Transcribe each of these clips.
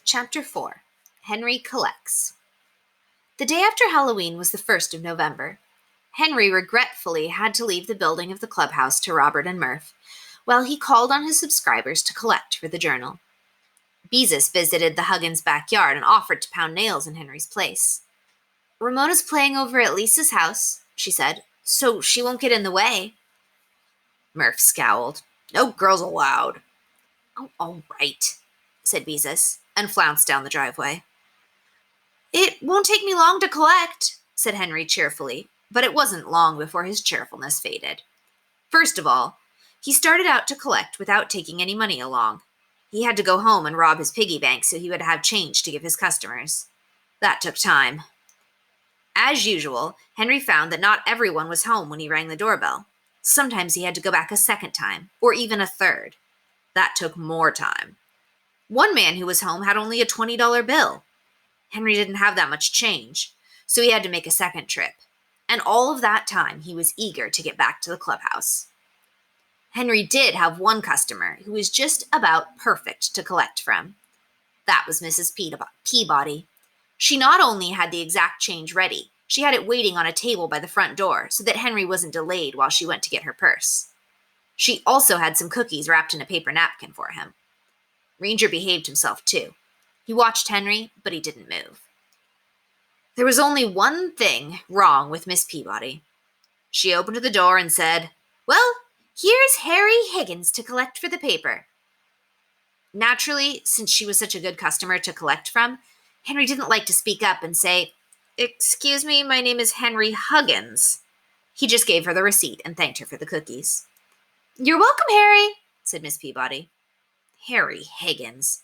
Chapter 4. Henry Collects. The day after Halloween was the 1st of November. Henry regretfully had to leave the building of the clubhouse to Robert and Murph, while he called on his subscribers to collect for the journal. Beezus visited the Huggins' backyard and offered to pound nails in Henry's place. "Ramona's playing over at Lisa's house," she said, "so she won't get in the way." Murph scowled. "No girls allowed." "Oh, all right," said Beezus, and flounced down the driveway. "It won't take me long to collect," said Henry cheerfully, but it wasn't long before his cheerfulness faded. First of all, he started out to collect without taking any money along. He had to go home and rob his piggy bank so he would have change to give his customers. That took time. As usual, Henry found that not everyone was home when he rang the doorbell. Sometimes he had to go back a second time, or even a third. That took more time. One man who was home had only a $20 bill. Henry didn't have that much change, so he had to make a second trip. And all of that time, he was eager to get back to the clubhouse. Henry did have one customer who was just about perfect to collect from. That was Mrs. Peabody. She not only had the exact change ready, she had it waiting on a table by the front door so that Henry wasn't delayed while she went to get her purse. She also had some cookies wrapped in a paper napkin for him. Ranger behaved himself too. He watched Henry, but he didn't move. There was only one thing wrong with Miss Peabody. She opened the door and said, "Well, here's Harry Higgins to collect for the paper." Naturally, since she was such a good customer to collect from, Henry didn't like to speak up and say, "Excuse me, my name is Henry Huggins." He just gave her the receipt and thanked her for the cookies. "You're welcome, Harry," said Miss Peabody. Harry Higgins.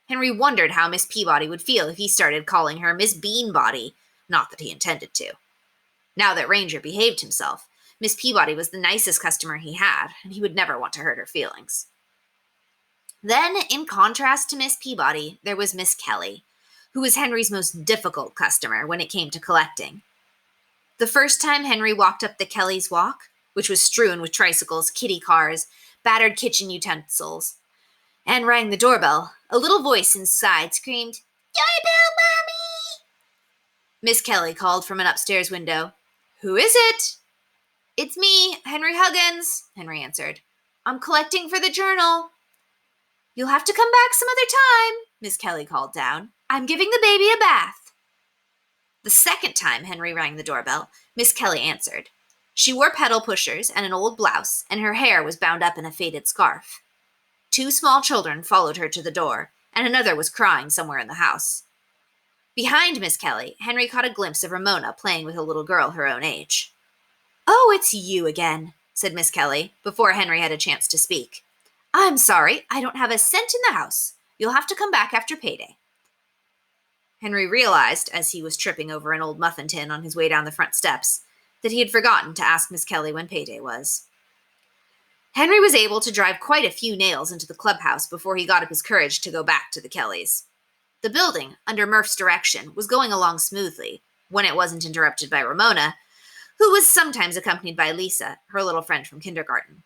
Henry wondered how Miss Peabody would feel if he started calling her Miss Beanbody, not that he intended to. Now that Ranger behaved himself, Miss Peabody was the nicest customer he had, and he would never want to hurt her feelings. Then, in contrast to Miss Peabody, there was Miss Kelly, who was Henry's most difficult customer when it came to collecting. The first time Henry walked up the Kellys' walk, which was strewn with tricycles, kiddie cars, battered kitchen utensils, and rang the doorbell, a little voice inside screamed, "Doorbell, Mommy!" Miss Kelly called from an upstairs window. "Who is it?" "It's me, Henry Huggins," Henry answered. "I'm collecting for the journal." "You'll have to come back some other time," Miss Kelly called down. "I'm giving the baby a bath." The second time Henry rang the doorbell, Miss Kelly answered. She wore pedal pushers and an old blouse, and her hair was bound up in a faded scarf. 2 small children followed her to the door, and another was crying somewhere in the house. Behind Miss Kelly, Henry caught a glimpse of Ramona playing with a little girl her own age. "Oh, it's you again," said Miss Kelly, before Henry had a chance to speak. "I'm sorry, I don't have a cent in the house. You'll have to come back after payday." Henry realized, as he was tripping over an old muffin tin on his way down the front steps, that he had forgotten to ask Miss Kelly when payday was. Henry was able to drive quite a few nails into the clubhouse before he got up his courage to go back to the Kellys. The building, under Murph's direction, was going along smoothly, when it wasn't interrupted by Ramona, who was sometimes accompanied by Lisa, her little friend from kindergarten.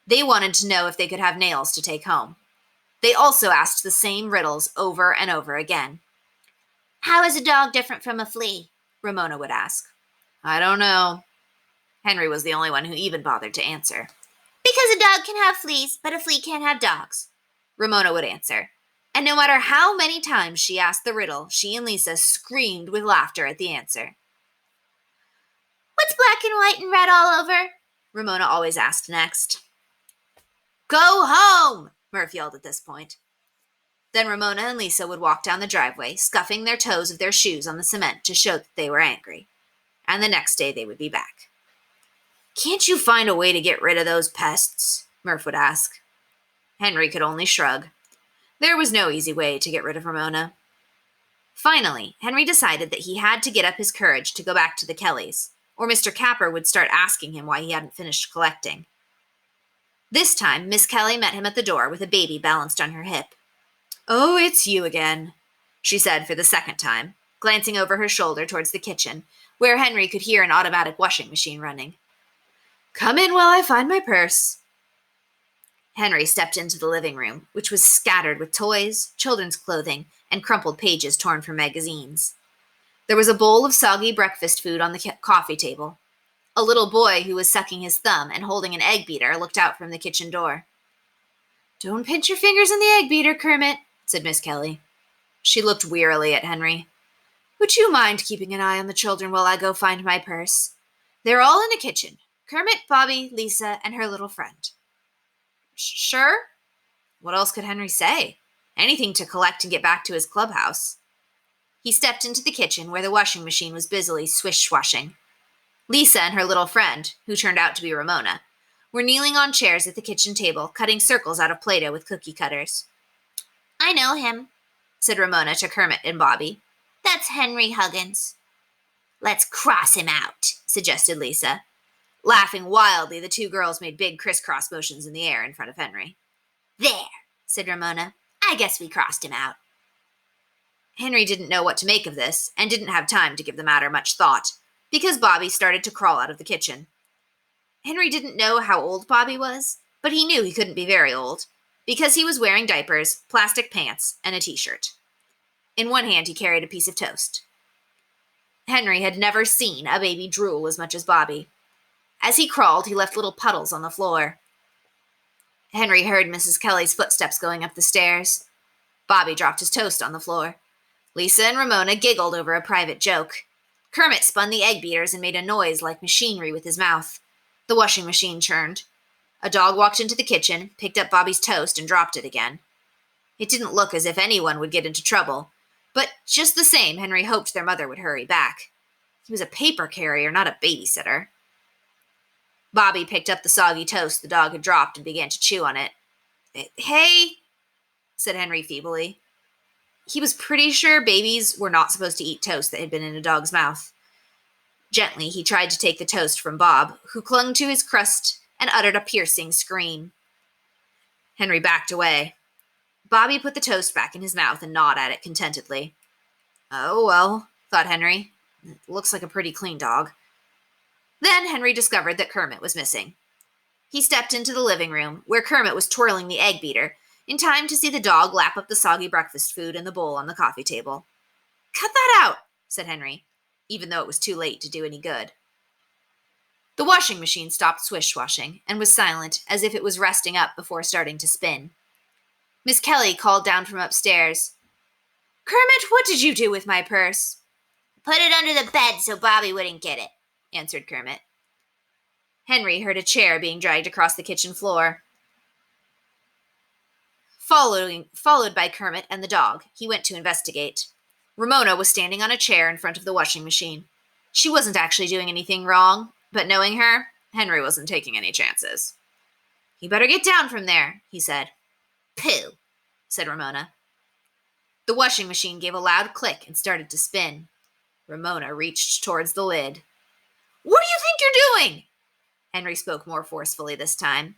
They wanted to know if they could have nails to take home. They also asked the same riddles over and over again. "How is a dog different from a flea?" Ramona would ask. "I don't know." Henry was the only one who even bothered to answer. "Because a dog can have fleas, but a flea can't have dogs," Ramona would answer. And no matter how many times she asked the riddle, she and Lisa screamed with laughter at the answer. "What's black and white and red all over?" Ramona always asked next. "Go home!" Murph yelled at this point. Then Ramona and Lisa would walk down the driveway, scuffing their toes of their shoes on the cement to show that they were angry. And the next day they would be back. "Can't you find a way to get rid of those pests?" Murph would ask. Henry could only shrug. There was no easy way to get rid of Ramona. Finally, Henry decided that he had to get up his courage to go back to the Kellys, or Mr. Capper would start asking him why he hadn't finished collecting. This time, Miss Kelly met him at the door with a baby balanced on her hip. "Oh, it's you again," she said for the second time, glancing over her shoulder towards the kitchen, where Henry could hear an automatic washing machine running. "Come in while I find my purse." Henry stepped into the living room, which was scattered with toys, children's clothing, and crumpled pages torn from magazines. There was a bowl of soggy breakfast food on the coffee table. A little boy who was sucking his thumb and holding an egg beater looked out from the kitchen door. "Don't pinch your fingers in the egg beater, Kermit," said Miss Kelly. She looked wearily at Henry. "Would you mind keeping an eye on the children while I go find my purse? They're all in the kitchen. Kermit, Bobby, Lisa, and her little friend." "Sure." What else could Henry say? Anything to collect and get back to his clubhouse. He stepped into the kitchen where the washing machine was busily swish-swashing. Lisa and her little friend, who turned out to be Ramona, were kneeling on chairs at the kitchen table, cutting circles out of Play-Doh with cookie cutters. "I know him," said Ramona to Kermit and Bobby. "That's Henry Huggins." "Let's cross him out," suggested Lisa. Laughing wildly, the two girls made big crisscross motions in the air in front of Henry. "There," said Ramona. "I guess we crossed him out." Henry didn't know what to make of this, and didn't have time to give the matter much thought, because Bobby started to crawl out of the kitchen. Henry didn't know how old Bobby was, but he knew he couldn't be very old, because he was wearing diapers, plastic pants, and a t-shirt. In one hand he carried a piece of toast. Henry had never seen a baby drool as much as Bobby. As he crawled, he left little puddles on the floor. Henry heard Mrs. Kelly's footsteps going up the stairs. Bobby dropped his toast on the floor. Lisa and Ramona giggled over a private joke. Kermit spun the egg beaters and made a noise like machinery with his mouth. The washing machine churned. A dog walked into the kitchen, picked up Bobby's toast, and dropped it again. It didn't look as if anyone would get into trouble, but just the same, Henry hoped their mother would hurry back. He was a paper carrier, not a babysitter. Bobby picked up the soggy toast the dog had dropped and began to chew on it. "Hey," said Henry feebly. He was pretty sure babies were not supposed to eat toast that had been in a dog's mouth. Gently, he tried to take the toast from Bob, who clung to his crust and uttered a piercing scream. Henry backed away. Bobby put the toast back in his mouth and gnawed at it contentedly. "Oh, well," thought Henry. "It looks like a pretty clean dog." Then Henry discovered that Kermit was missing. He stepped into the living room, where Kermit was twirling the egg beater, in time to see the dog lap up the soggy breakfast food in the bowl on the coffee table. "Cut that out," said Henry, even though it was too late to do any good. The washing machine stopped swish-washing and was silent, as if it was resting up before starting to spin. Miss Kelly called down from upstairs. "Kermit, what did you do with my purse?" "Put it under the bed so Bobby wouldn't get it," answered Kermit. Henry heard a chair being dragged across the kitchen floor. Followed by Kermit and the dog, he went to investigate. Ramona was standing on a chair in front of the washing machine. She wasn't actually doing anything wrong, but knowing her, Henry wasn't taking any chances. "You better get down from there," he said. "Pooh," said Ramona. The washing machine gave a loud click and started to spin. Ramona reached towards the lid. "What do you think you're doing?" Henry spoke more forcefully this time.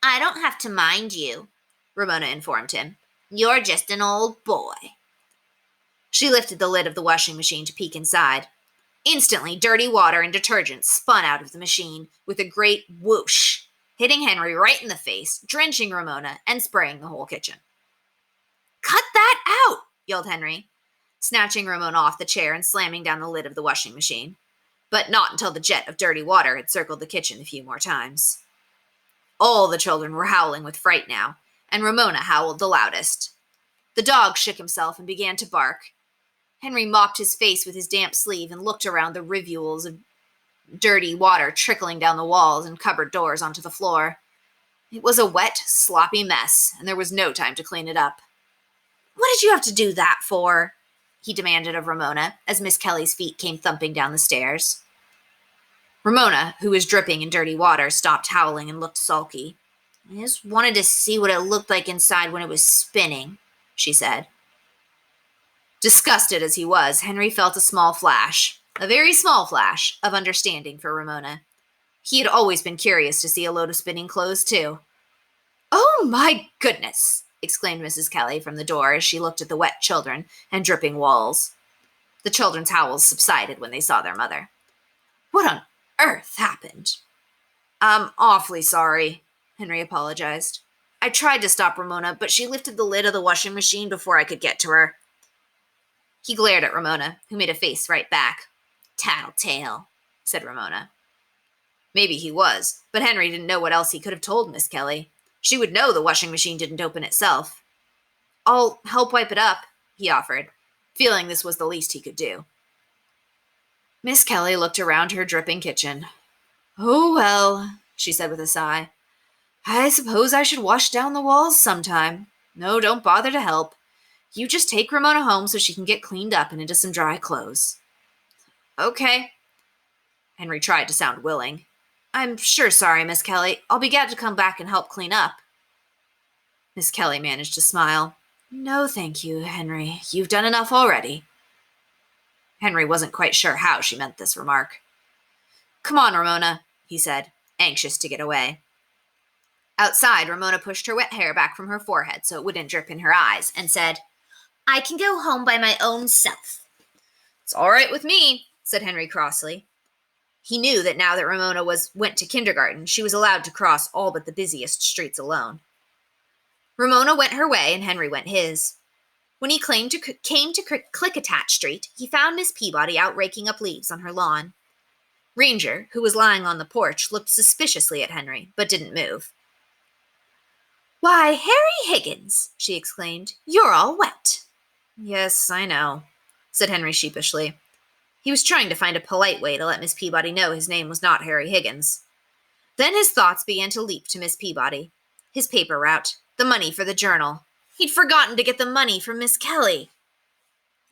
"I don't have to mind you," Ramona informed him. "You're just an old boy." She lifted the lid of the washing machine to peek inside. Instantly, dirty water and detergent spun out of the machine with a great whoosh, hitting Henry right in the face, drenching Ramona, and spraying the whole kitchen. "Cut that out!" yelled Henry, snatching Ramona off the chair and slamming down the lid of the washing machine. But not until the jet of dirty water had circled the kitchen a few more times. All the children were howling with fright now, and Ramona howled the loudest. The dog shook himself and began to bark. Henry mopped his face with his damp sleeve and looked around the rivules of dirty water trickling down the walls and cupboard doors onto the floor. It was a wet, sloppy mess, and there was no time to clean it up. "What did you have to do that for?" he demanded of Ramona, as Miss Kelly's feet came thumping down the stairs. Ramona, who was dripping in dirty water, stopped howling and looked sulky. "I just wanted to see what it looked like inside when it was spinning," she said. Disgusted as he was, Henry felt a very small flash, of understanding for Ramona. He had always been curious to see a load of spinning clothes, too. "Oh, my goodness!" exclaimed Mrs. Kelly from the door as she looked at the wet children and dripping walls. The children's howls subsided when they saw their mother. "What on earth happened?" "I'm awfully sorry," Henry apologized. I tried to stop Ramona, but she lifted the lid of the washing machine before I could get to her. He glared at Ramona, who made a face right back. Tattletale, said Ramona. Maybe he was, but Henry didn't know what else he could have told Miss Kelly. She would know the washing machine didn't open itself. I'll help wipe it up, he offered, feeling this was the least he could do. Miss Kelly looked around her dripping kitchen. Oh, well, she said with a sigh. I suppose I should wash down the walls sometime. No, don't bother to help. You just take Ramona home so she can get cleaned up and into some dry clothes. Okay. Henry tried to sound willing. I'm sure sorry, Miss Kelly. I'll be glad to come back and help clean up. Miss Kelly managed to smile. No, thank you, Henry. You've done enough already. Henry wasn't quite sure how she meant this remark. Come on, Ramona, he said, anxious to get away. Outside, Ramona pushed her wet hair back from her forehead so it wouldn't drip in her eyes and said, I can go home by my own self. It's all right with me, said Henry crossly. He knew that now that Ramona went to kindergarten, she was allowed to cross all but the busiest streets alone. Ramona went her way and Henry went his. When he came to Clickatat Street, he found Miss Peabody out raking up leaves on her lawn. Ranger, who was lying on the porch, looked suspiciously at Henry, but didn't move. Why, Harry Higgins, she exclaimed, you're all wet. Yes, I know, said Henry sheepishly. He was trying to find a polite way to let Miss Peabody know his name was not Harry Higgins. Then his thoughts began to leap to Miss Peabody. His paper route, the money for the journal. He'd forgotten to get the money from Miss Kelly.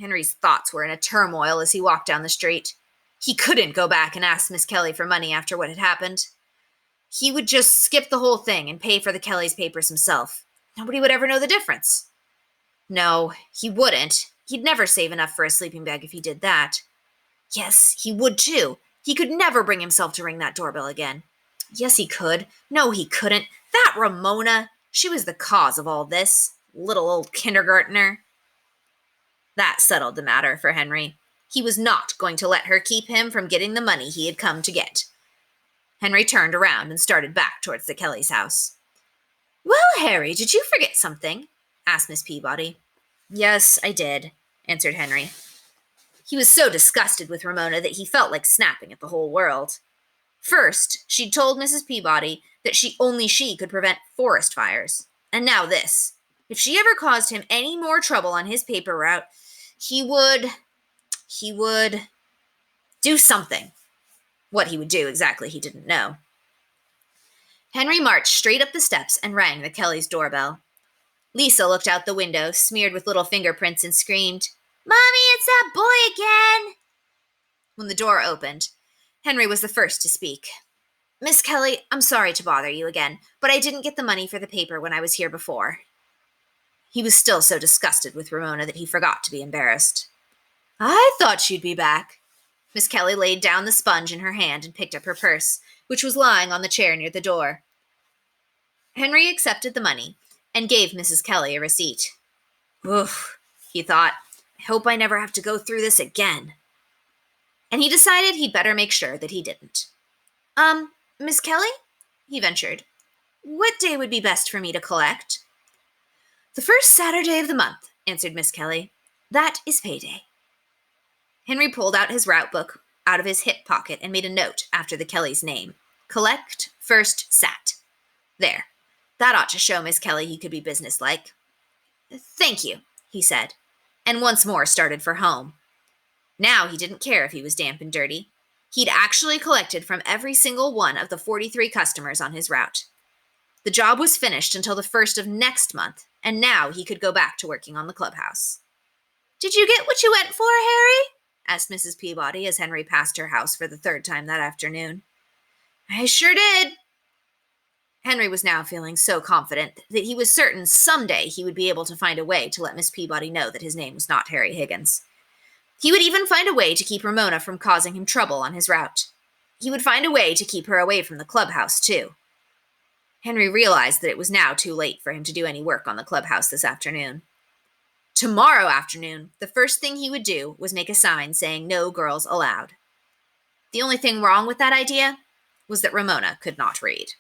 Henry's thoughts were in a turmoil as he walked down the street. He couldn't go back and ask Miss Kelly for money after what had happened. He would just skip the whole thing and pay for the Kelly's papers himself. Nobody would ever know the difference. No, he wouldn't. He'd never save enough for a sleeping bag if he did that. Yes, he would too. He could never bring himself to ring that doorbell again. Yes, he could. No, he couldn't. That Ramona, she was the cause of all this. Little old kindergartner. That settled the matter for Henry. He was not going to let her keep him from getting the money he had come to get. Henry turned around and started back towards the Kellys' house. Well, Harry, did you forget something? Asked Miss Peabody. Yes, I did, answered Henry. He was so disgusted with Ramona that he felt like snapping at the whole world. First, she'd told Mrs. Peabody that only she could prevent forest fires. And now this. If she ever caused him any more trouble on his paper route, he would do something. What he would do exactly he didn't know. Henry marched straight up the steps and rang the Kellys' doorbell. Lisa looked out the window, smeared with little fingerprints, and screamed, Mommy, it's that boy again! When the door opened, Henry was the first to speak. Miss Kelly, I'm sorry to bother you again, but I didn't get the money for the paper when I was here before. He was still so disgusted with Ramona that he forgot to be embarrassed. I thought she'd be back. Miss Kelly laid down the sponge in her hand and picked up her purse, which was lying on the chair near the door. Henry accepted the money and gave Mrs. Kelly a receipt. Oof, he thought. I hope I never have to go through this again. And he decided he'd better make sure that he didn't. Miss Kelly? He ventured. What day would be best for me to collect? The first Saturday of the month, answered Miss Kelly. That is payday. Henry pulled out his route book out of his hip pocket and made a note after the Kellys' name. Collect first Sat. There. That ought to show Miss Kelly he could be businesslike. Thank you, he said, and once more started for home. Now he didn't care if he was damp and dirty. He'd actually collected from every single one of the 43 customers on his route. The job was finished until the 1st of next month, and now he could go back to working on the clubhouse. Did you get what you went for, Harry? Asked Mrs. Peabody as Henry passed her house for the 3rd time that afternoon. I sure did. Henry was now feeling so confident that he was certain someday he would be able to find a way to let Miss Peabody know that his name was not Harry Higgins. He would even find a way to keep Ramona from causing him trouble on his route. He would find a way to keep her away from the clubhouse, too. Henry realized that it was now too late for him to do any work on the clubhouse this afternoon. Tomorrow afternoon, the first thing he would do was make a sign saying no girls allowed. The only thing wrong with that idea was that Ramona could not read.